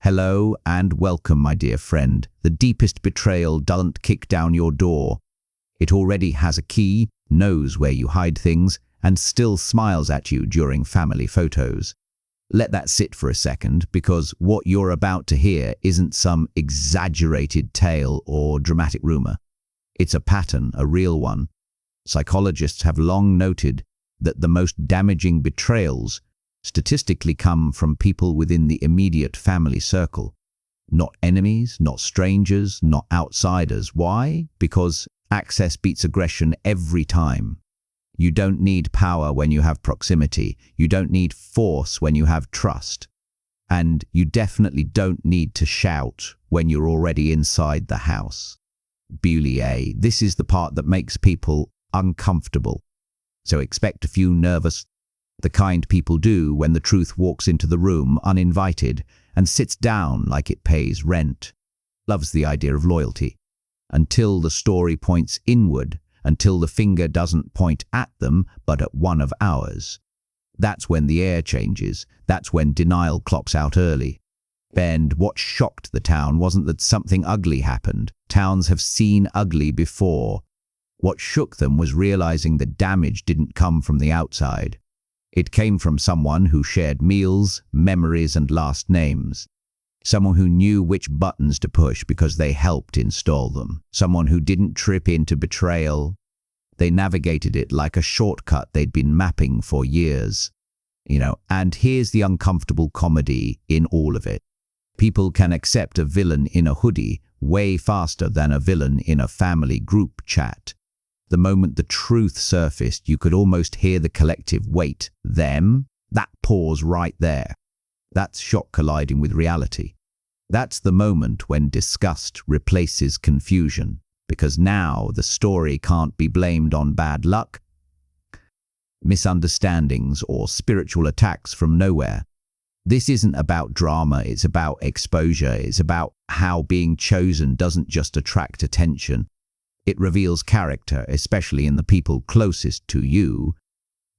Hello and welcome, my dear friend. The deepest betrayal doesn't kick down your door. It already has a key, knows where you hide things, and still smiles at you during family photos. Let that sit for a second, because what you're about to hear isn't some exaggerated tale or dramatic rumor. It's a pattern, a real one. Psychologists have long noted that the most damaging betrayals statistically come from people within the immediate family circle. Not enemies, not strangers, not outsiders. Why? Because access beats aggression every time. You don't need power when you have proximity. You don't need force when you have trust. And you definitely don't need to shout when you're already inside the house. Betrayal. This is the part that makes people uncomfortable. So expect a few nervous, the kind people do when the truth walks into the room uninvited and sits down like it pays rent. Loves the idea of loyalty. Until the story points inward, until the finger doesn't point at them but at one of ours. That's when the air changes. That's when denial clocks out early. And what shocked the town wasn't that something ugly happened. Towns have seen ugly before. What shook them was realizing the damage didn't come from the outside. It came from someone who shared meals, memories, and last names. Someone who knew which buttons to push because they helped install them. Someone who didn't trip into betrayal. They navigated it like a shortcut they'd been mapping for years. And here's the uncomfortable comedy in all of it. People can accept a villain in a hoodie way faster than a villain in a family group chat. The moment the truth surfaced, you could almost hear the collective "wait, them?" That pause right there. That's shock colliding with reality. That's the moment when disgust replaces confusion, because now the story can't be blamed on bad luck, misunderstandings, or spiritual attacks from nowhere. This isn't about drama, it's about exposure. It's about how being chosen doesn't just attract attention. It reveals character, especially in the people closest to you,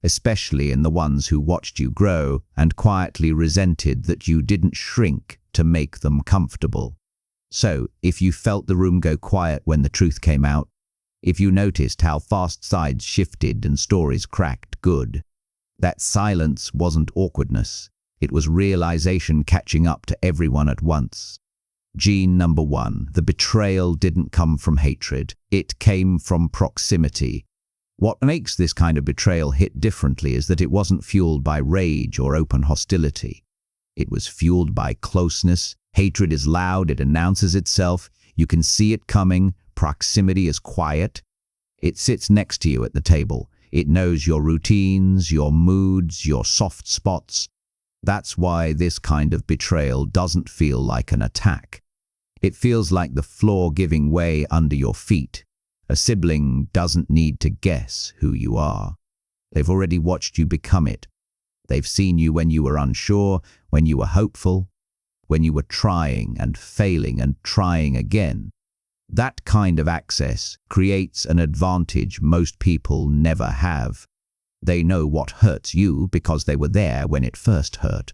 especially in the ones who watched you grow and quietly resented that you didn't shrink to make them comfortable. So, if you felt the room go quiet when the truth came out, if you noticed how fast sides shifted and stories cracked, good. That silence wasn't awkwardness. It was realization catching up to everyone at once. Gene number 1, the betrayal didn't come from hatred. It came from proximity. What makes this kind of betrayal hit differently is that it wasn't fueled by rage or open hostility. It was fueled by closeness. Hatred is loud, it announces itself. You can see it coming. Proximity is quiet. It sits next to you at the table. It knows your routines, your moods, your soft spots. That's why this kind of betrayal doesn't feel like an attack. It feels like the floor giving way under your feet. A sibling doesn't need to guess who you are. They've already watched you become it. They've seen you when you were unsure, when you were hopeful, when you were trying and failing and trying again. That kind of access creates an advantage most people never have. They know what hurts you because they were there when it first hurt.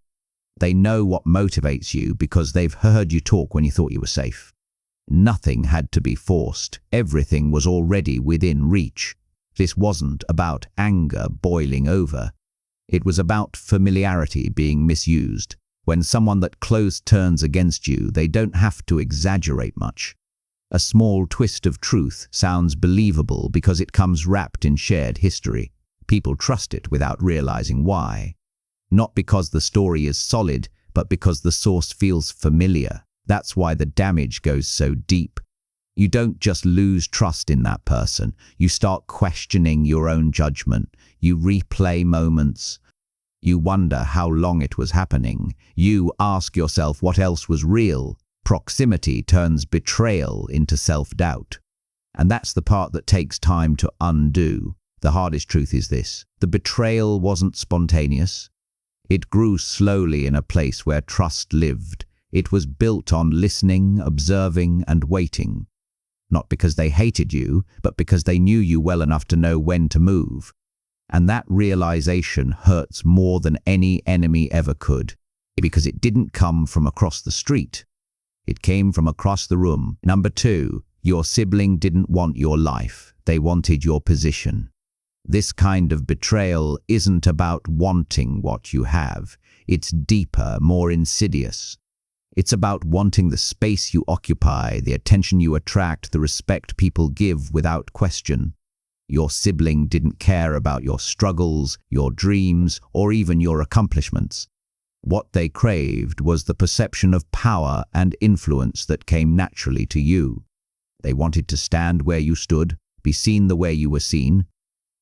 They know what motivates you because they've heard you talk when you thought you were safe. Nothing had to be forced. Everything was already within reach. This wasn't about anger boiling over. It was about familiarity being misused. When someone that close turns against you, they don't have to exaggerate much. A small twist of truth sounds believable because it comes wrapped in shared history. People trust it without realizing why. Not because the story is solid, but because the source feels familiar. That's why the damage goes so deep. You don't just lose trust in that person. You start questioning your own judgment. You replay moments. You wonder how long it was happening. You ask yourself what else was real. Proximity turns betrayal into self-doubt. And that's the part that takes time to undo. The hardest truth is this: the betrayal wasn't spontaneous. It grew slowly in a place where trust lived. It was built on listening, observing, and waiting. Not because they hated you, but because they knew you well enough to know when to move. And that realization hurts more than any enemy ever could. because it didn't come from across the street. It came from across the room. Number 2, your sibling didn't want your life. They wanted your position. This kind of betrayal isn't about wanting what you have. It's deeper, more insidious. It's about wanting the space you occupy, the attention you attract, the respect people give without question. Your sibling didn't care about your struggles, your dreams, or even your accomplishments. What they craved was the perception of power and influence that came naturally to you. They wanted to stand where you stood, be seen the way you were seen,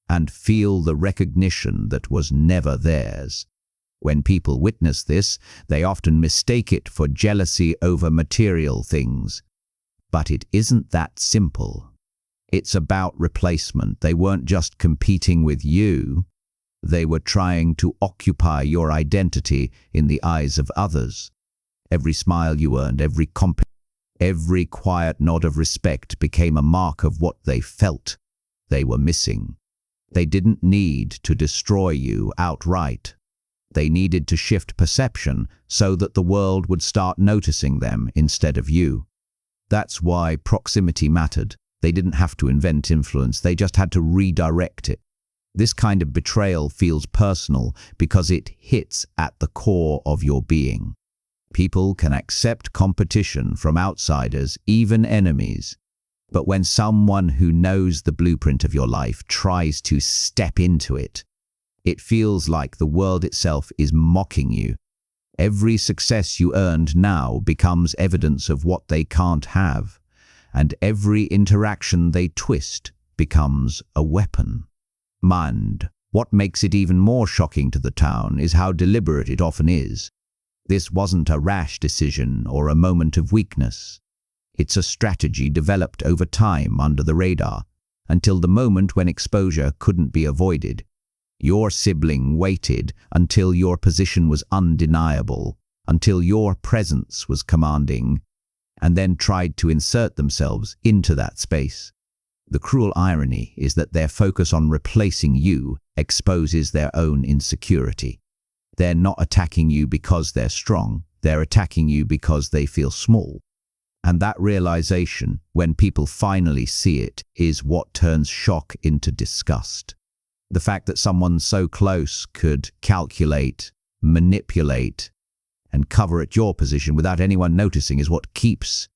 and feel the recognition that was never theirs. When people witness this, they often mistake it for jealousy over material things. But it isn't that simple. It's about replacement. They weren't just competing with you. They were trying to occupy your identity in the eyes of others. Every smile you earned, every quiet nod of respect became a mark of what they felt they were missing. They didn't need to destroy you outright. They needed to shift perception so that the world would start noticing them instead of you. That's why proximity mattered. They didn't have to invent influence, they just had to redirect it. This kind of betrayal feels personal because it hits at the core of your being. People can accept competition from outsiders, even enemies. But when someone who knows the blueprint of your life tries to step into it, it feels like the world itself is mocking you. Every success you earned now becomes evidence of what they can't have, and every interaction they twist becomes a weapon. What makes it even more shocking to the town is how deliberate it often is. This wasn't a rash decision or a moment of weakness. It's a strategy developed over time under the radar, until the moment when exposure couldn't be avoided. Your sibling waited until your position was undeniable, until your presence was commanding, and then tried to insert themselves into that space. The cruel irony is that their focus on replacing you exposes their own insecurity. They're not attacking you because they're strong, they're attacking you because they feel small. And that realization, when people finally see it, is what turns shock into disgust. The fact that someone so close could calculate, manipulate, and cover at your position without anyone noticing is what keeps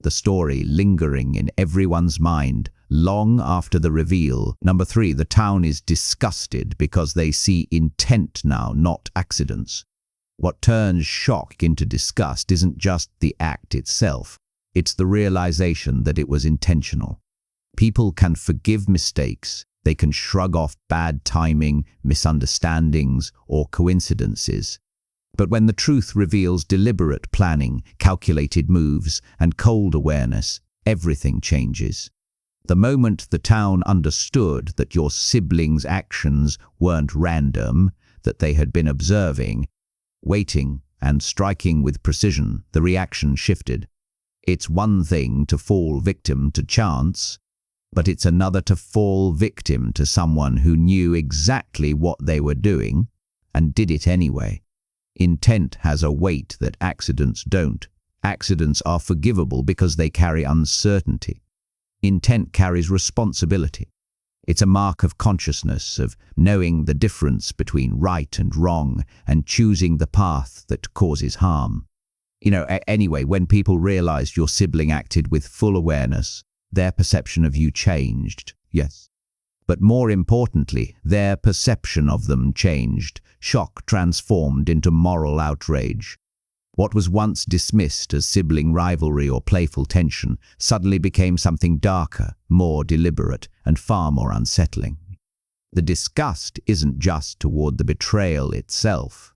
the story lingering in everyone's mind long after the reveal. Number 3, the town is disgusted because they see intent now, not accidents. What turns shock into disgust isn't just the act itself. It's the realization that it was intentional. People can forgive mistakes. They can shrug off bad timing, misunderstandings, or coincidences. But when the truth reveals deliberate planning, calculated moves, and cold awareness, everything changes. The moment the town understood that your siblings' actions weren't random, that they had been observing, waiting, and striking with precision, the reaction shifted. It's one thing to fall victim to chance, but it's another to fall victim to someone who knew exactly what they were doing and did it anyway. Intent has a weight that accidents don't. Accidents are forgivable because they carry uncertainty. Intent carries responsibility. It's a mark of consciousness, of knowing the difference between right and wrong and choosing the path that causes harm. Anyway, when people realized your sibling acted with full awareness, their perception of you changed, yes. But more importantly, their perception of them changed. Shock transformed into moral outrage. What was once dismissed as sibling rivalry or playful tension suddenly became something darker, more deliberate, and far more unsettling. The disgust isn't just toward the betrayal itself.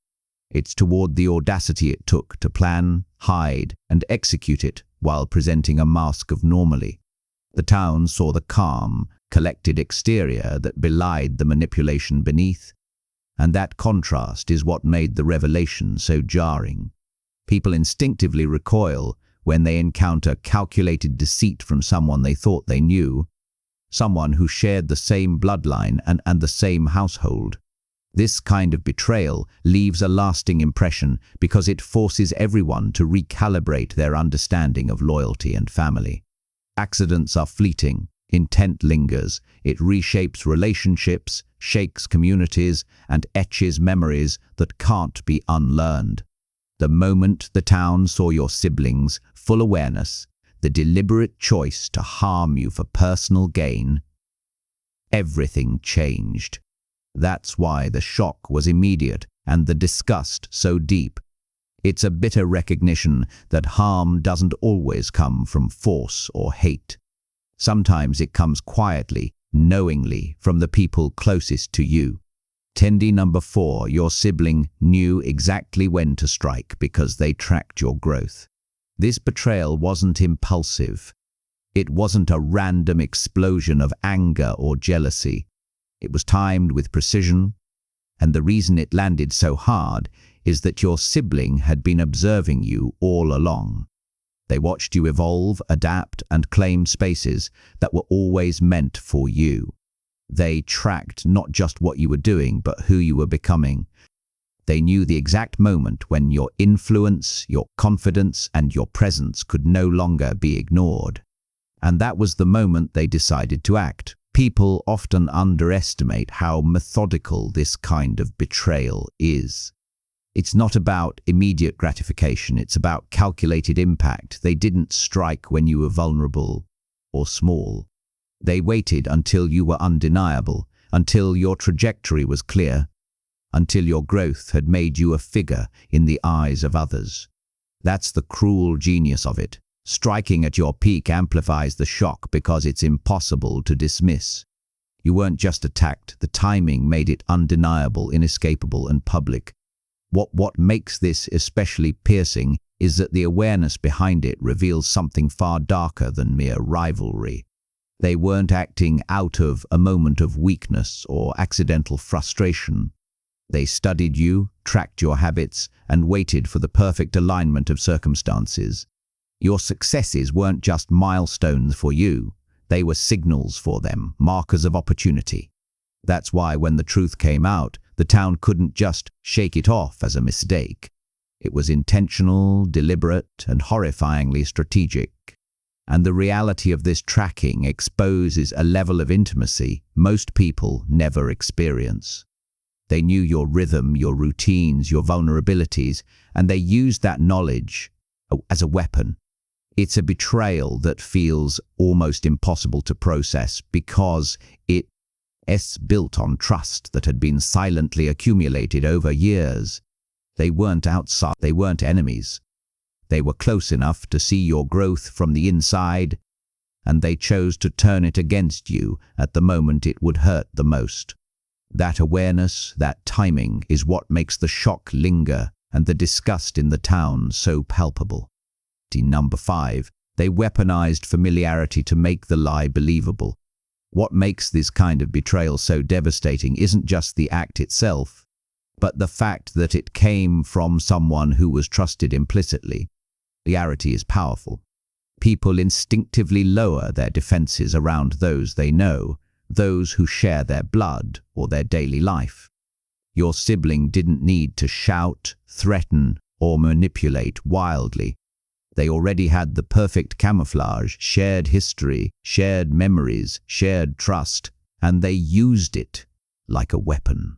It's toward the audacity it took to plan, hide, and execute it while presenting a mask of normality. The town saw the calm, collected exterior that belied the manipulation beneath, and that contrast is what made the revelation so jarring. People instinctively recoil when they encounter calculated deceit from someone they thought they knew, someone who shared the same bloodline and the same household. This kind of betrayal leaves a lasting impression because it forces everyone to recalibrate their understanding of loyalty and family. Accidents are fleeting, intent lingers, it reshapes relationships, shakes communities, and etches memories that can't be unlearned. The moment the town saw your siblings' full awareness, the deliberate choice to harm you for personal gain, everything changed. That's why the shock was immediate and the disgust so deep. It's a bitter recognition that harm doesn't always come from force or hate. Sometimes it comes quietly, knowingly, from the people closest to you. Tendy number 4, your sibling knew exactly when to strike because they tracked your growth. This betrayal wasn't impulsive. It wasn't a random explosion of anger or jealousy. It was timed with precision, and the reason it landed so hard is that your sibling had been observing you all along. They watched you evolve, adapt, and claim spaces that were always meant for you. They tracked not just what you were doing, but who you were becoming. They knew the exact moment when your influence, your confidence, and your presence could no longer be ignored. And that was the moment they decided to act. People often underestimate how methodical this kind of betrayal is. It's not about immediate gratification, it's about calculated impact. They didn't strike when you were vulnerable or small. They waited until you were undeniable, until your trajectory was clear, until your growth had made you a figure in the eyes of others. That's the cruel genius of it. Striking at your peak amplifies the shock because it's impossible to dismiss. You weren't just attacked, the timing made it undeniable, inescapable, and public. What makes this especially piercing is that the awareness behind it reveals something far darker than mere rivalry. They weren't acting out of a moment of weakness or accidental frustration. They studied you, tracked your habits, and waited for the perfect alignment of circumstances. Your successes weren't just milestones for you, they were signals for them, markers of opportunity. That's why when the truth came out, the town couldn't just shake it off as a mistake. It was intentional, deliberate, and horrifyingly strategic. And the reality of this tracking exposes a level of intimacy most people never experience. They knew your rhythm, your routines, your vulnerabilities, and they used that knowledge as a weapon. It's a betrayal that feels almost impossible to process because it's built on trust that had been silently accumulated over years. They weren't outside, they weren't enemies. They were close enough to see your growth from the inside, and they chose to turn it against you at the moment it would hurt the most. That awareness, that timing, is what makes the shock linger and the disgust in the town so palpable. Number 5, they weaponized familiarity to make the lie believable. What makes this kind of betrayal so devastating isn't just the act itself, but the fact that it came from someone who was trusted implicitly. Familiarity is powerful. People instinctively lower their defenses around those they know, those who share their blood or their daily life. Your sibling didn't need to shout, threaten, or manipulate wildly. They already had the perfect camouflage, shared history, shared memories, shared trust, and they used it like a weapon.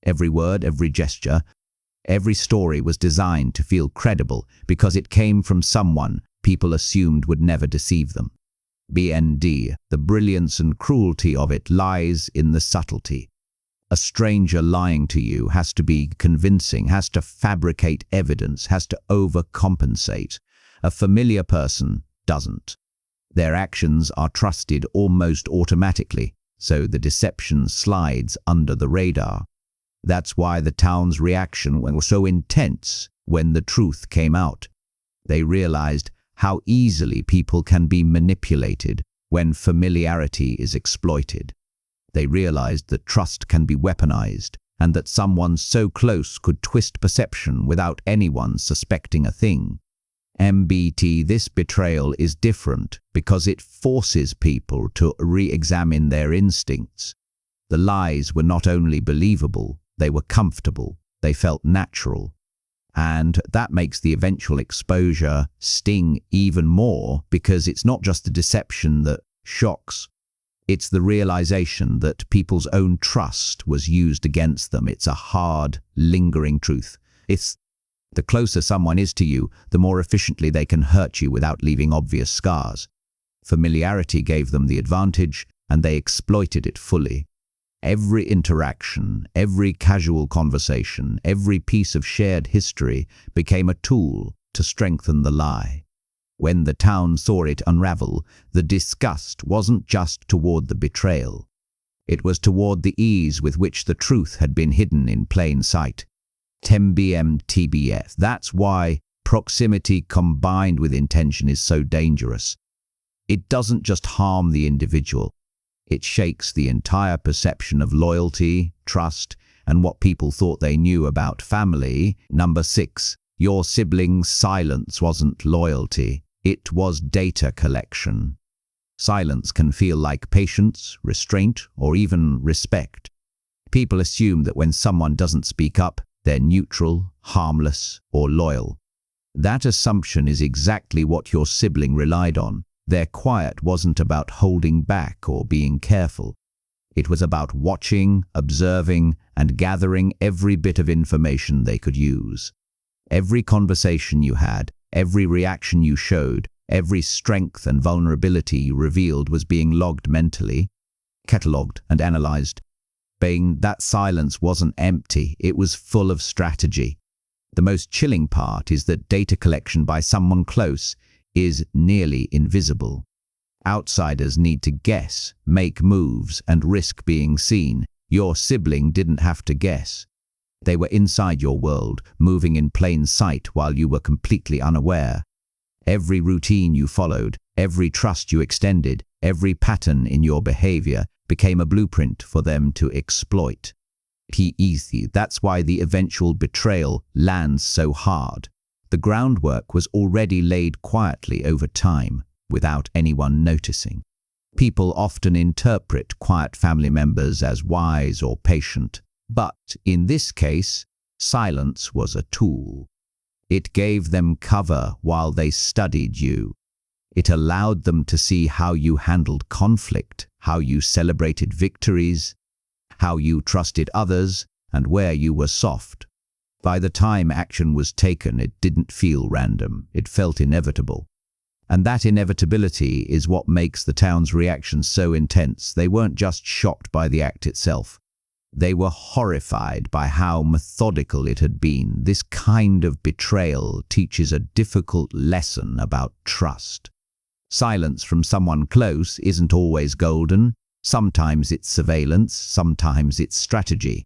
Every word, every gesture, every story was designed to feel credible because it came from someone people assumed would never deceive them. BND, the brilliance and cruelty of it lies in the subtlety. A stranger lying to you has to be convincing, has to fabricate evidence, has to overcompensate. A familiar person doesn't. Their actions are trusted almost automatically, so the deception slides under the radar. That's why the town's reaction was so intense when the truth came out. They realized how easily people can be manipulated when familiarity is exploited. They realized that trust can be weaponized and that someone so close could twist perception without anyone suspecting a thing. MBT, this betrayal is different because it forces people to re-examine their instincts. The lies were not only believable, They were comfortable. They felt natural. And that makes the eventual exposure sting even more, because it's not just the deception that shocks. It's the realization that people's own trust was used against them. It's a hard, lingering truth. It's the closer someone is to you, the more efficiently they can hurt you without leaving obvious scars. Familiarity gave them the advantage, and they exploited it fully. Every interaction, every casual conversation, every piece of shared history became a tool to strengthen the lie. When the town saw it unravel, the disgust wasn't just toward the betrayal. It was toward the ease with which the truth had been hidden in plain sight. TBF. That's why proximity combined with intention is so dangerous. It doesn't just harm the individual. It shakes the entire perception of loyalty, trust, and what people thought they knew about family. Number 6. Your sibling's silence wasn't loyalty. It was data collection. Silence can feel like patience, restraint, or even respect. People assume that when someone doesn't speak up, they're neutral, harmless, or loyal. That assumption is exactly what your sibling relied on. Their quiet wasn't about holding back or being careful. It was about watching, observing, and gathering every bit of information they could use. Every conversation you had, every reaction you showed, every strength and vulnerability you revealed was being logged mentally, catalogued, and analyzed. That silence wasn't empty, it was full of strategy. The most chilling part is that data collection by someone close is nearly invisible. Outsiders need to guess, make moves, and risk being seen. Your sibling didn't have to guess. They were inside your world, moving in plain sight while you were completely unaware. Every routine you followed, every trust you extended, every pattern in your behavior became a blueprint for them to exploit. That's why the eventual betrayal lands so hard. The groundwork was already laid quietly over time, without anyone noticing. People often interpret quiet family members as wise or patient, but in this case, silence was a tool. It gave them cover while they studied you. It allowed them to see how you handled conflict, how you celebrated victories, how you trusted others, and where you were soft. By the time action was taken, it didn't feel random, it felt inevitable. And that inevitability is what makes the town's reaction so intense. They weren't just shocked by the act itself. They were horrified by how methodical it had been. This kind of betrayal teaches a difficult lesson about trust. Silence from someone close isn't always golden. Sometimes it's surveillance, sometimes it's strategy.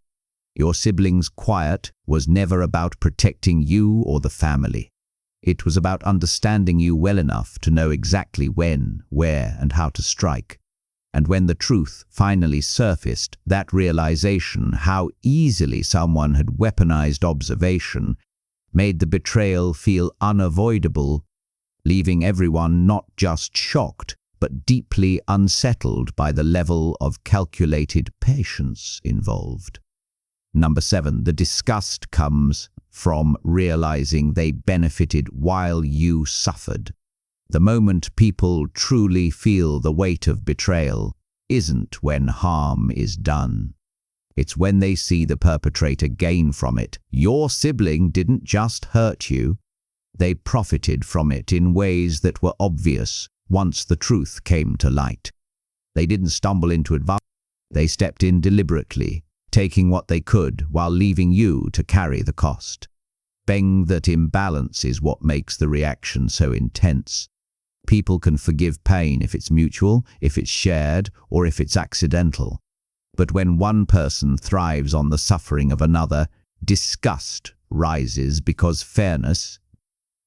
Your sibling's quiet was never about protecting you or the family. It was about understanding you well enough to know exactly when, where, and how to strike. And when the truth finally surfaced, that realization, how easily someone had weaponized observation, made the betrayal feel unavoidable, leaving everyone not just shocked, but deeply unsettled by the level of calculated patience involved. Number 7, the disgust comes from realizing they benefited while you suffered. The moment people truly feel the weight of betrayal isn't when harm is done. It's when they see the perpetrator gain from it. Your sibling didn't just hurt you. They profited from it in ways that were obvious once the truth came to light. They didn't stumble into advantage. They stepped in deliberately, taking what they could while leaving you to carry the cost. That imbalance is what makes the reaction so intense. People can forgive pain if it's mutual, if it's shared, or if it's accidental. But when one person thrives on the suffering of another, disgust rises because fairness,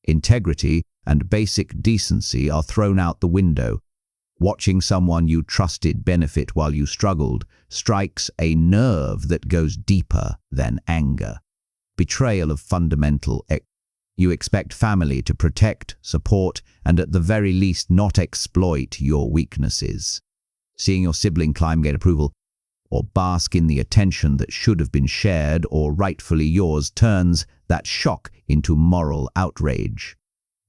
integrity, and basic decency are thrown out the window. Watching someone you trusted benefit while you struggled strikes a nerve that goes deeper than anger. Betrayal of fundamental. You expect family to protect, support, and at the very least not exploit your weaknesses. Seeing your sibling climb get approval, or bask in the attention that should have been shared or rightfully yours turns that shock into moral outrage.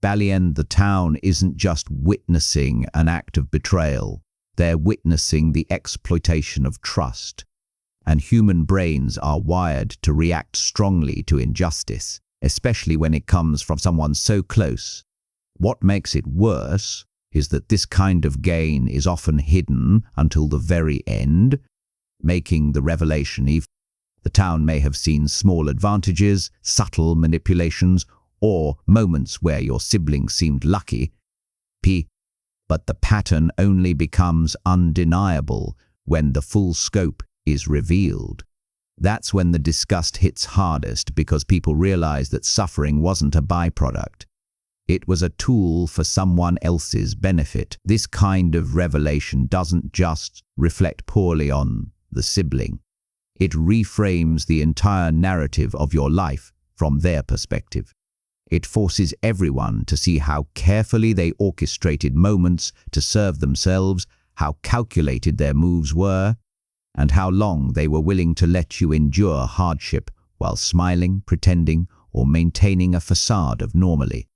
Balien, the town, isn't just witnessing an act of betrayal. They're witnessing the exploitation of trust. And human brains are wired to react strongly to injustice, especially when it comes from someone so close. What makes it worse is that this kind of gain is often hidden until the very end, making the revelation even. The town may have seen small advantages, subtle manipulations, or moments where your sibling seemed lucky, but the pattern only becomes undeniable when the full scope is revealed. That's when the disgust hits hardest, because people realize that suffering wasn't a byproduct. It was a tool for someone else's benefit. This kind of revelation doesn't just reflect poorly on the sibling. It reframes the entire narrative of your life from their perspective. It forces everyone to see how carefully they orchestrated moments to serve themselves, how calculated their moves were, and how long they were willing to let you endure hardship while smiling, pretending, or maintaining a facade of normality.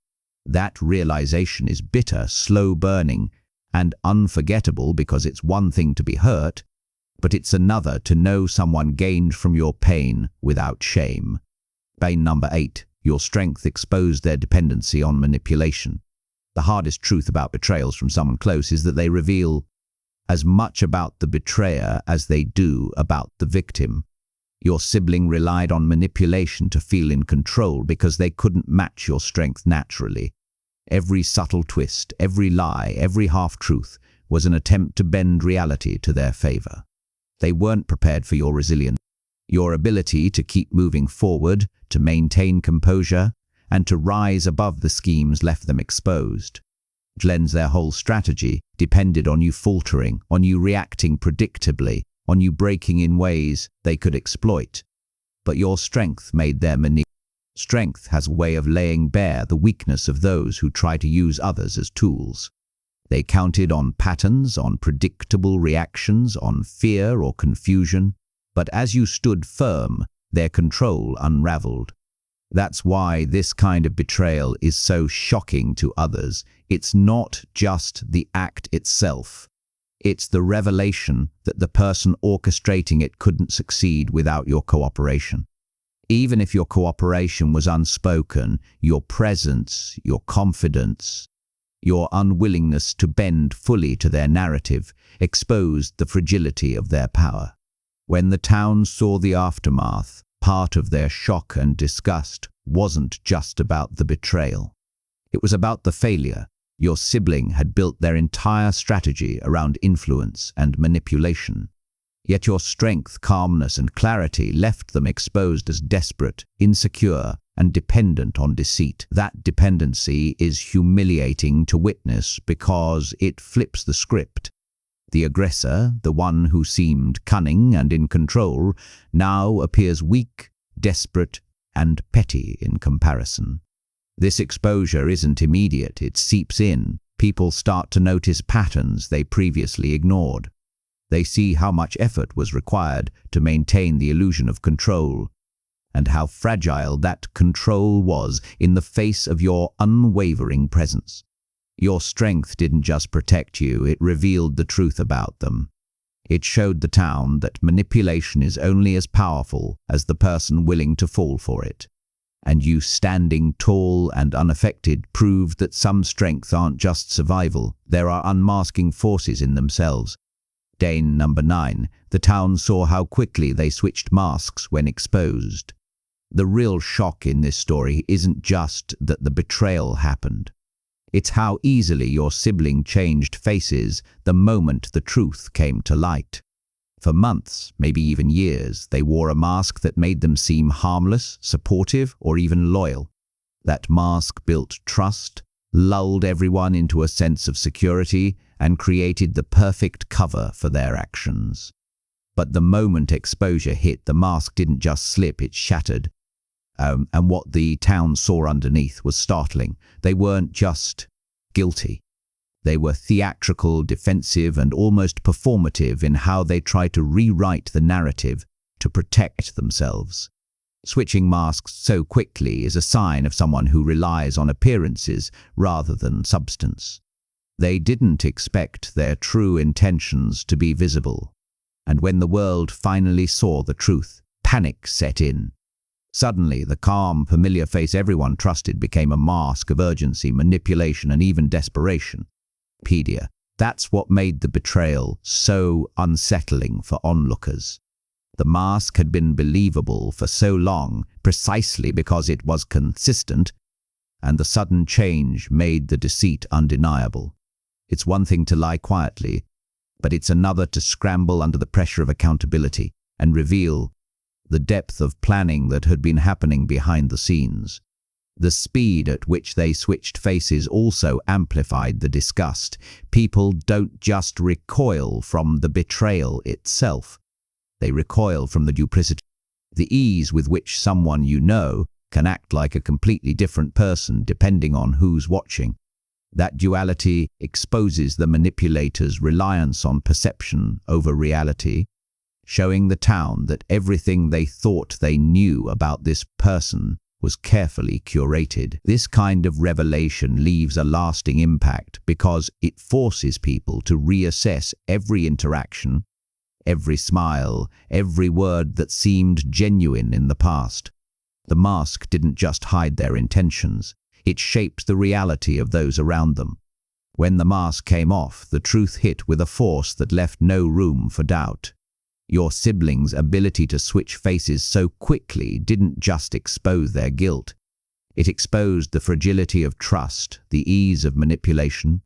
That realization is bitter, slow-burning, and unforgettable, because it's one thing to be hurt, but it's another to know someone gained from your pain without shame. Bane number 8. Your strength exposed their dependency on manipulation. The hardest truth about betrayals from someone close is that they reveal as much about the betrayer as they do about the victim. Your sibling relied on manipulation to feel in control because they couldn't match your strength naturally. Every subtle twist, every lie, every half-truth was an attempt to bend reality to their favor. They weren't prepared for your resilience, your ability to keep moving forward, to maintain composure, and to rise above the schemes left them exposed. Their whole strategy depended on you faltering, on you reacting predictably, on you breaking in ways they could exploit. But your strength made their maneuver. Strength has a way of laying bare the weakness of those who try to use others as tools. They counted on patterns, on predictable reactions, on fear or confusion, but as you stood firm, their control unraveled. That's why this kind of betrayal is so shocking to others. It's not just the act itself. It's the revelation that the person orchestrating it couldn't succeed without your cooperation. Even if your cooperation was unspoken, your presence, your confidence, your unwillingness to bend fully to their narrative exposed the fragility of their power. When the town saw the aftermath, part of their shock and disgust wasn't just about the betrayal. It was about the failure. Your sibling had built their entire strategy around influence and manipulation. Yet your strength, calmness, and clarity left them exposed as desperate, insecure, and dependent on deceit. That dependency is humiliating to witness because it flips the script. The aggressor, the one who seemed cunning and in control, now appears weak, desperate, and petty in comparison. This exposure isn't immediate, it seeps in. People start to notice patterns they previously ignored. They see how much effort was required to maintain the illusion of control, and how fragile that control was in the face of your unwavering presence. Your strength didn't just protect you, it revealed the truth about them. It showed the town that manipulation is only as powerful as the person willing to fall for it. And you, standing tall and unaffected, proved that some strengths aren't just survival, there are unmasking forces in themselves. Dane number 9. The town saw how quickly they switched masks when exposed. The real shock in this story isn't just that the betrayal happened. It's how easily your sibling changed faces the moment the truth came to light. For months, maybe even years, they wore a mask that made them seem harmless, supportive, or even loyal. That mask built trust, lulled everyone into a sense of security, and created the perfect cover for their actions. But the moment exposure hit, the mask didn't just slip, it shattered. And what the town saw underneath was startling. They weren't just guilty. They were theatrical, defensive, and almost performative in how they tried to rewrite the narrative to protect themselves. Switching masks so quickly is a sign of someone who relies on appearances rather than substance. They didn't expect their true intentions to be visible. And when the world finally saw the truth, panic set in. Suddenly, the calm, familiar face everyone trusted became a mask of urgency, manipulation, and even desperation. That's what made the betrayal so unsettling for onlookers. The mask had been believable for so long precisely because it was consistent, and the sudden change made the deceit undeniable. It's one thing to lie quietly, but it's another to scramble under the pressure of accountability and reveal the depth of planning that had been happening behind the scenes. The speed at which they switched faces also amplified the disgust. People don't just recoil from the betrayal itself. They recoil from the duplicity, the ease with which someone you know can act like a completely different person depending on who's watching. That duality exposes the manipulator's reliance on perception over reality, showing the town that everything they thought they knew about this person was carefully curated. This kind of revelation leaves a lasting impact because it forces people to reassess every interaction, every smile, every word that seemed genuine in the past. The mask didn't just hide their intentions, it shaped the reality of those around them. When the mask came off, the truth hit with a force that left no room for doubt. Your siblings' ability to switch faces so quickly didn't just expose their guilt. It exposed the fragility of trust, the ease of manipulation,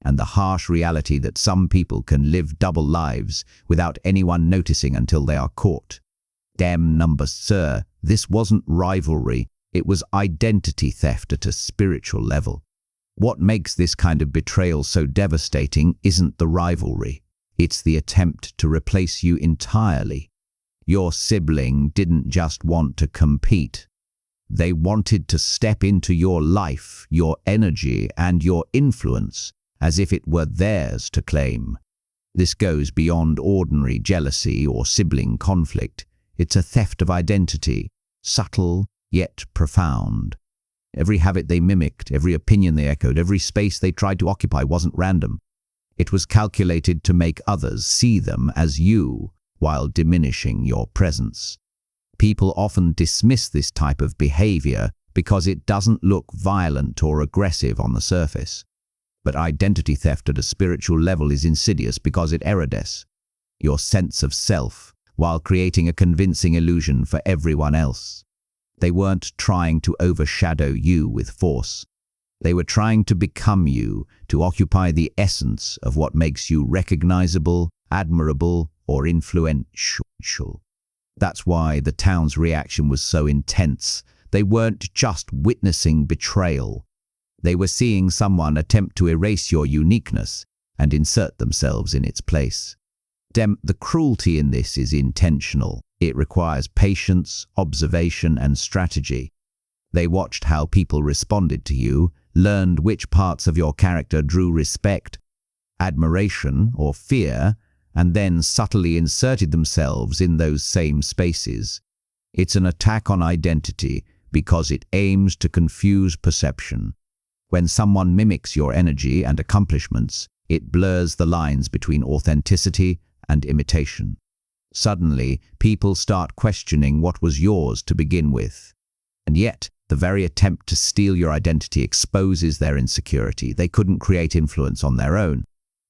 and the harsh reality that some people can live double lives without anyone noticing until they are caught. Damn numbers, sir. This wasn't rivalry. It was identity theft at a spiritual level. What makes this kind of betrayal so devastating isn't the rivalry. It's the attempt to replace you entirely. Your sibling didn't just want to compete. They wanted to step into your life, your energy, and your influence as if it were theirs to claim. This goes beyond ordinary jealousy or sibling conflict. It's a theft of identity, subtle yet profound. Every habit they mimicked, every opinion they echoed, every space they tried to occupy wasn't random. It was calculated to make others see them as you while diminishing your presence. People often dismiss this type of behavior because it doesn't look violent or aggressive on the surface. But identity theft at a spiritual level is insidious because it erodes your sense of self while creating a convincing illusion for everyone else. They weren't trying to overshadow you with force. They were trying to become you, to occupy the essence of what makes you recognizable, admirable, or influential. That's why the town's reaction was so intense. They weren't just witnessing betrayal. They were seeing someone attempt to erase your uniqueness and insert themselves in its place. The cruelty in this is intentional. It requires patience, observation, and strategy. They watched how people responded to you, learned which parts of your character drew respect, admiration, or fear, and then subtly inserted themselves in those same spaces. It's an attack on identity because it aims to confuse perception. When someone mimics your energy and accomplishments, it blurs the lines between authenticity and imitation. Suddenly, people start questioning what was yours to begin with. And yet, the very attempt to steal your identity exposes their insecurity. They couldn't create influence on their own.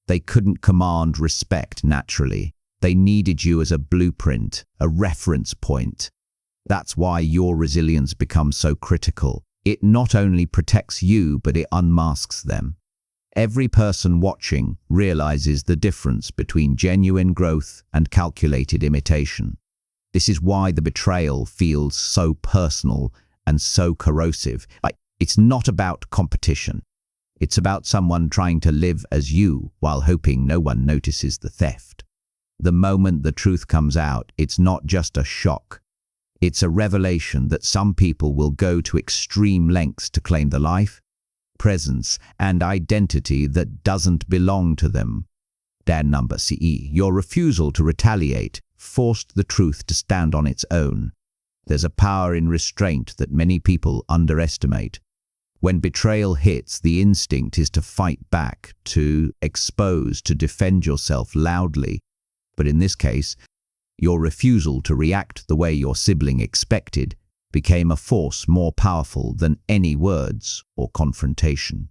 They couldn't command respect naturally. They needed you as a blueprint, a reference point. That's why your resilience becomes so critical. It not only protects you, but it unmasks them. Every person watching realizes the difference between genuine growth and calculated imitation. This is why the betrayal feels so personal and so corrosive. It's not about competition. It's about someone trying to live as you while hoping no one notices the theft. The moment the truth comes out, it's not just a shock. It's a revelation that some people will go to extreme lengths to claim the life, presence, and identity that doesn't belong to them. Dan number CE, your refusal to retaliate forced the truth to stand on its own. There's a power in restraint that many people underestimate. When betrayal hits, the instinct is to fight back, to expose, to defend yourself loudly. But in this case, your refusal to react the way your sibling expected became a force more powerful than any words or confrontation.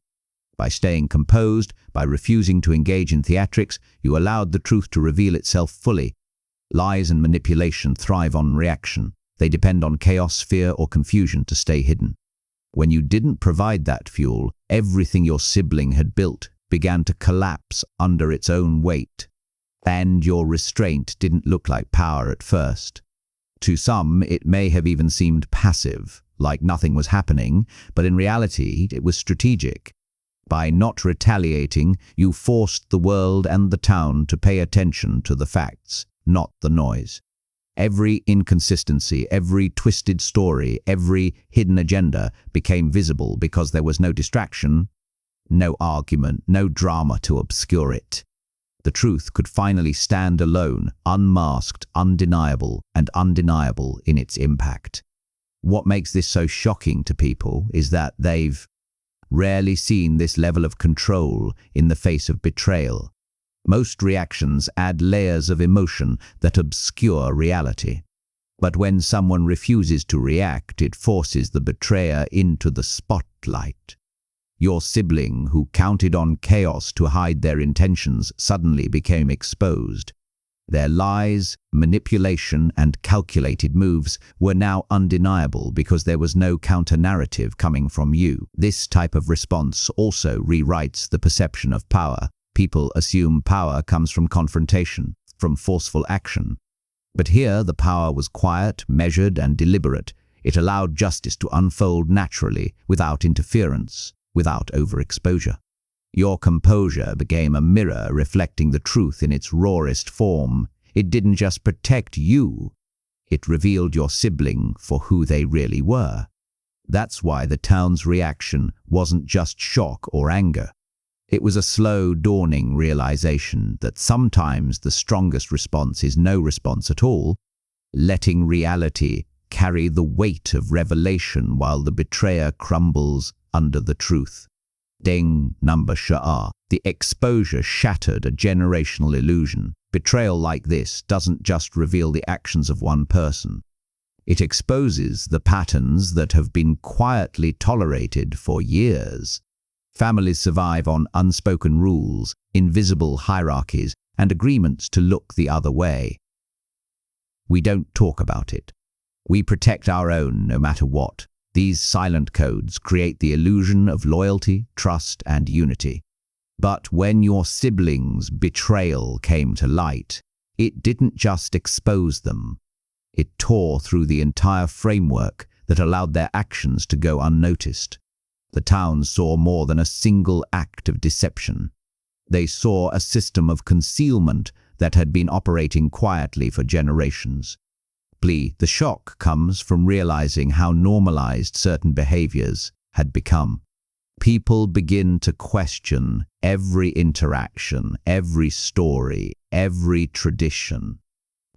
By staying composed, by refusing to engage in theatrics, you allowed the truth to reveal itself fully. Lies and manipulation thrive on reaction. They depend on chaos, fear, or confusion to stay hidden. When you didn't provide that fuel, everything your sibling had built began to collapse under its own weight. And your restraint didn't look like power at first. To some, it may have even seemed passive, like nothing was happening, but in reality, it was strategic. By not retaliating, you forced the world and the town to pay attention to the facts, not the noise. Every inconsistency, every twisted story, every hidden agenda became visible because there was no distraction, no argument, no drama to obscure it. The truth could finally stand alone, unmasked, undeniable, and undeniable in its impact. What makes this so shocking to people is that they've rarely seen this level of control in the face of betrayal. Most reactions add layers of emotion that obscure reality. But when someone refuses to react, it forces the betrayer into the spotlight. Your sibling, who counted on chaos to hide their intentions, suddenly became exposed. Their lies, manipulation, and calculated moves were now undeniable because there was no counter-narrative coming from you. This type of response also rewrites the perception of power. People assume power comes from confrontation, from forceful action. But here the power was quiet, measured, and deliberate. It allowed justice to unfold naturally, without interference, without overexposure. Your composure became a mirror reflecting the truth in its rawest form. It didn't just protect you, it revealed your sibling for who they really were. That's why the town's reaction wasn't just shock or anger. It was a slow, dawning realization that sometimes the strongest response is no response at all, letting reality carry the weight of revelation while the betrayer crumbles under the truth. Deng number Sha'ar. The exposure shattered a generational illusion. Betrayal like this doesn't just reveal the actions of one person. It exposes the patterns that have been quietly tolerated for years. Families survive on unspoken rules, invisible hierarchies, and agreements to look the other way. We don't talk about it. We protect our own no matter what. These silent codes create the illusion of loyalty, trust, and unity. But when your siblings' betrayal came to light, it didn't just expose them. It tore through the entire framework that allowed their actions to go unnoticed. The town saw more than a single act of deception. They saw a system of concealment that had been operating quietly for generations. The shock comes from realizing how normalized certain behaviors had become. People begin to question every interaction, every story, every tradition.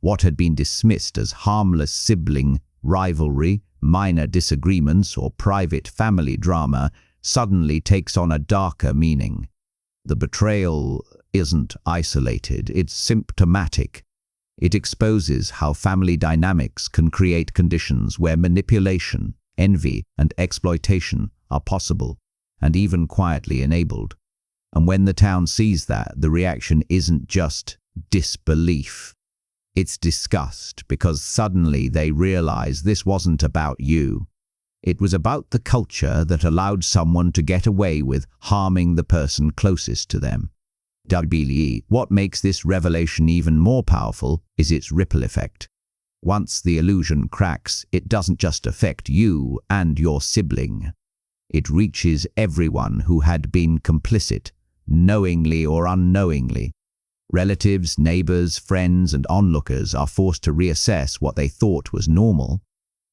What had been dismissed as harmless sibling rivalry, minor disagreements, or private family drama suddenly takes on a darker meaning. The betrayal isn't isolated, it's symptomatic. It exposes how family dynamics can create conditions where manipulation, envy, and exploitation are possible, and even quietly enabled. And when the town sees that, the reaction isn't just disbelief. It's disgust, because suddenly they realize this wasn't about you. It was about the culture that allowed someone to get away with harming the person closest to them. What makes this revelation even more powerful is its ripple effect. Once the illusion cracks, it doesn't just affect you and your sibling. It reaches everyone who had been complicit, knowingly or unknowingly. Relatives, neighbors, friends, and onlookers are forced to reassess what they thought was normal,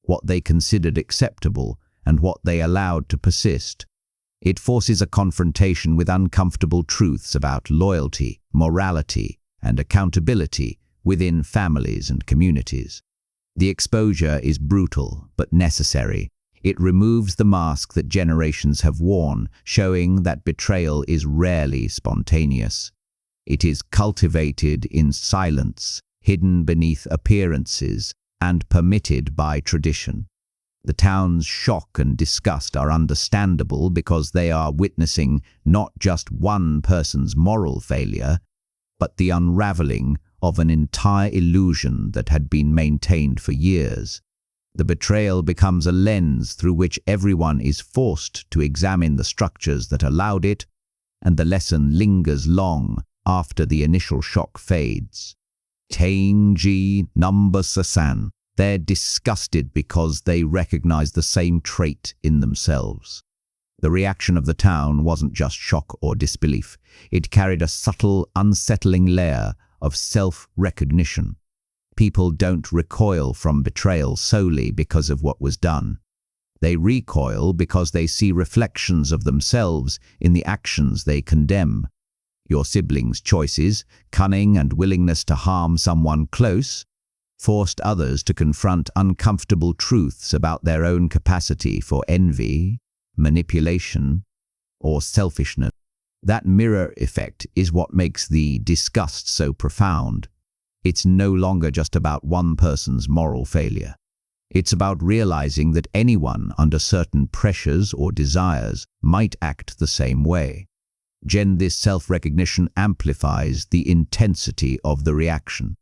what they considered acceptable, and what they allowed to persist. It forces a confrontation with uncomfortable truths about loyalty, morality, and accountability within families and communities. The exposure is brutal but necessary. It removes the mask that generations have worn, showing that betrayal is rarely spontaneous. It is cultivated in silence, hidden beneath appearances, and permitted by tradition. The town's shock and disgust are understandable because they are witnessing not just one person's moral failure, but the unraveling of an entire illusion that had been maintained for years. The betrayal becomes a lens through which everyone is forced to examine the structures that allowed it, and the lesson lingers long after the initial shock fades. Tangi number Sasan. They're disgusted because they recognize the same trait in themselves. The reaction of the town wasn't just shock or disbelief. It carried a subtle, unsettling layer of self-recognition. People don't recoil from betrayal solely because of what was done. They recoil because they see reflections of themselves in the actions they condemn. Your siblings' choices, cunning and willingness to harm someone close, forced others to confront uncomfortable truths about their own capacity for envy, manipulation, or selfishness. That mirror effect is what makes the disgust so profound. It's no longer just about one person's moral failure. It's about realizing that anyone under certain pressures or desires might act the same way. This self-recognition amplifies the intensity of the reaction.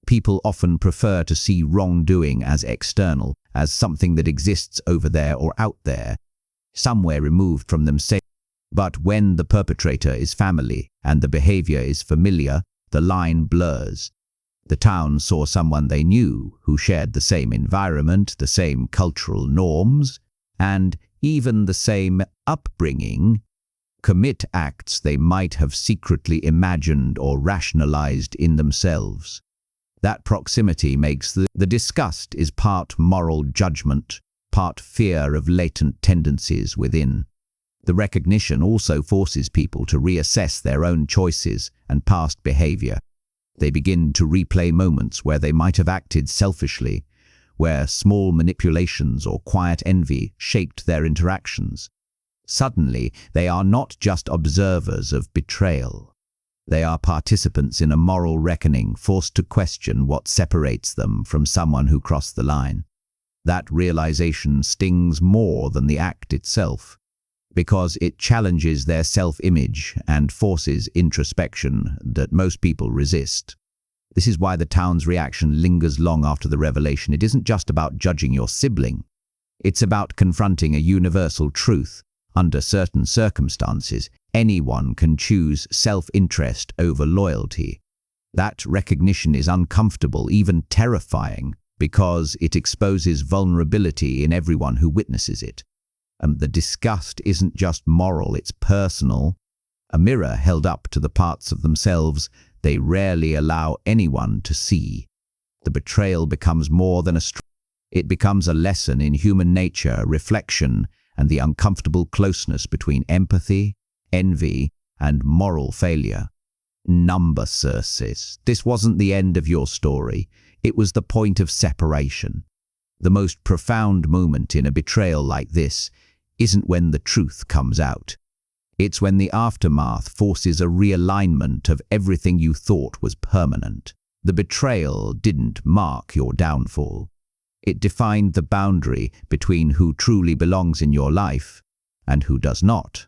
People often prefer to see wrongdoing as external, as something that exists over there or out there, somewhere removed from themselves. But when the perpetrator is family and the behavior is familiar, the line blurs. The town saw someone they knew who shared the same environment, the same cultural norms, and even the same upbringing, commit acts they might have secretly imagined or rationalized in themselves. That proximity makes the disgust is part moral judgment, part fear of latent tendencies within. The recognition also forces people to reassess their own choices and past behavior. They begin to replay moments where they might have acted selfishly, where small manipulations or quiet envy shaped their interactions. Suddenly, they are not just observers of betrayal. They are participants in a moral reckoning, forced to question what separates them from someone who crossed the line. That realization stings more than the act itself, because it challenges their self-image and forces introspection that most people resist. This is why the town's reaction lingers long after the revelation. It isn't just about judging your sibling. It's about confronting a universal truth. Under certain circumstances, anyone can choose self-interest over loyalty. That recognition is uncomfortable, even terrifying, because it exposes vulnerability in everyone who witnesses it. The disgust isn't just moral, it's personal. A mirror held up to the parts of themselves they rarely allow anyone to see. The betrayal becomes more than it becomes a lesson in human nature, reflection, and the uncomfortable closeness between empathy, envy, and moral failure. Number sources. This wasn't the end of your story. It was the point of separation. The most profound moment in a betrayal like this isn't when the truth comes out. It's when the aftermath forces a realignment of everything you thought was permanent. The betrayal didn't mark your downfall. It defined the boundary between who truly belongs in your life and who does not.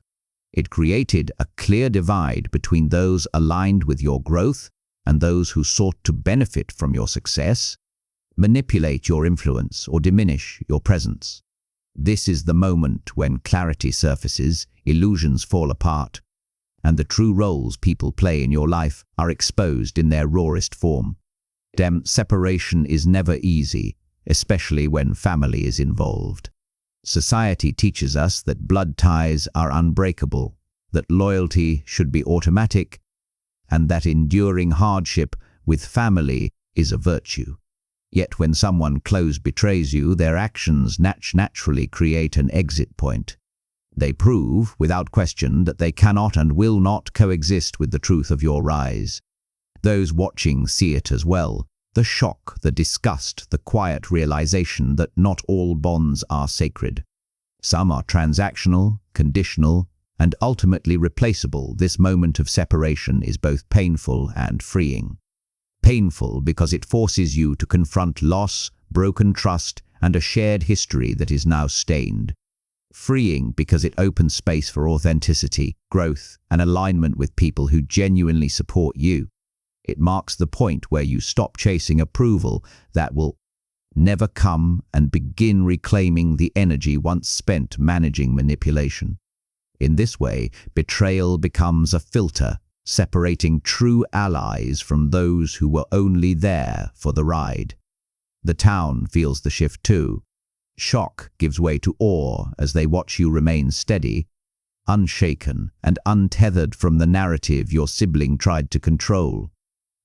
It created a clear divide between those aligned with your growth and those who sought to benefit from your success, manipulate your influence, or diminish your presence. This is the moment when clarity surfaces, illusions fall apart, and the true roles people play in your life are exposed in their rawest form. Separation is never easy, especially when family is involved. Society teaches us that blood ties are unbreakable, that loyalty should be automatic, and that enduring hardship with family is a virtue. Yet when someone close betrays you, their actions naturally create an exit point. They prove, without question, that they cannot and will not coexist with the truth of your rise. Those watching see it as well. The shock, the disgust, the quiet realization that not all bonds are sacred. Some are transactional, conditional, and ultimately replaceable. This moment of separation is both painful and freeing. Painful because it forces you to confront loss, broken trust, and a shared history that is now stained. Freeing because it opens space for authenticity, growth, and alignment with people who genuinely support you. It marks the point where you stop chasing approval that will never come and begin reclaiming the energy once spent managing manipulation. In this way, betrayal becomes a filter, separating true allies from those who were only there for the ride. The town feels the shift too. Shock gives way to awe as they watch you remain steady, unshaken and untethered from the narrative your sibling tried to control.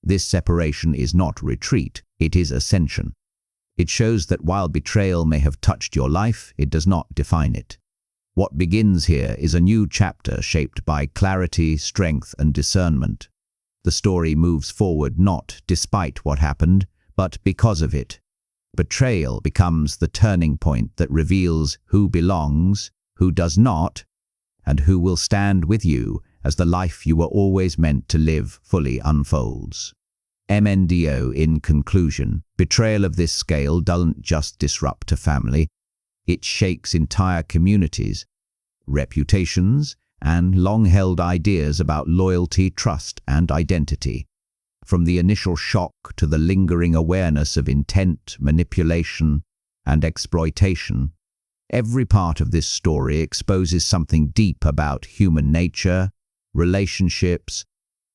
This separation is not retreat, it is ascension. It shows that while betrayal may have touched your life, it does not define it. What begins here is a new chapter shaped by clarity, strength, and discernment. The story moves forward not despite what happened, but because of it. Betrayal becomes the turning point that reveals who belongs, who does not, and who will stand with you as the life you were always meant to live fully unfolds. MNDO. In conclusion, betrayal of this scale doesn't just disrupt a family, it shakes entire communities, reputations, and long-held ideas about loyalty, trust, and identity. From the initial shock to the lingering awareness of intent, manipulation, and exploitation, every part of this story exposes something deep about human nature, relationships,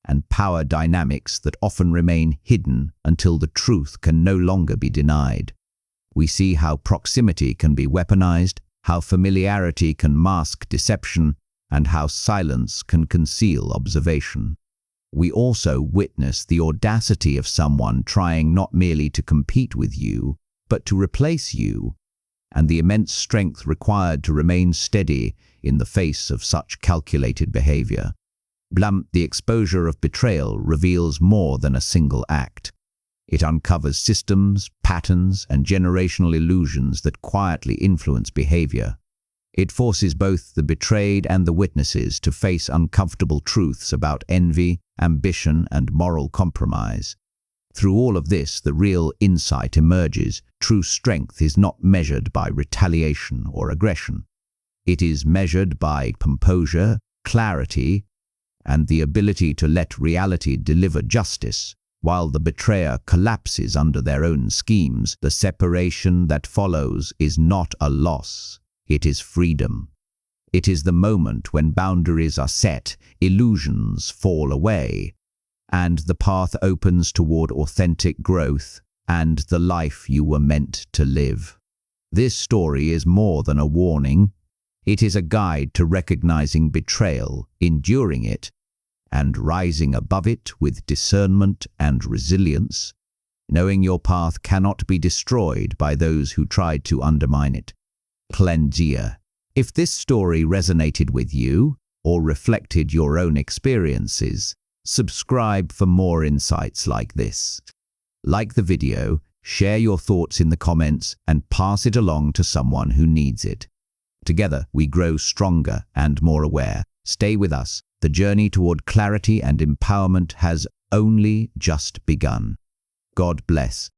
and power dynamics that often remain hidden until the truth can no longer be denied. We see how proximity can be weaponized, how familiarity can mask deception, and how silence can conceal observation. We also witness the audacity of someone trying not merely to compete with you, but to replace you, and the immense strength required to remain steady in the face of such calculated behavior. The exposure of betrayal reveals more than a single act. It uncovers systems, patterns, and generational illusions that quietly influence behavior. It forces both the betrayed and the witnesses to face uncomfortable truths about envy, ambition, and moral compromise. Through all of this, the real insight emerges. True strength is not measured by retaliation or aggression. It is measured by composure, clarity, and the ability to let reality deliver justice. While the betrayer collapses under their own schemes, the separation that follows is not a loss. It is freedom. It is the moment when boundaries are set, illusions fall away, and the path opens toward authentic growth and the life you were meant to live. This story is more than a warning. It is a guide to recognizing betrayal, enduring it, and rising above it with discernment and resilience, knowing your path cannot be destroyed by those who tried to undermine it. Plengia. If this story resonated with you or reflected your own experiences, subscribe for more insights like this. Like the video, share your thoughts in the comments, and pass it along to someone who needs it. Together, we grow stronger and more aware. Stay with us. The journey toward clarity and empowerment has only just begun. God bless.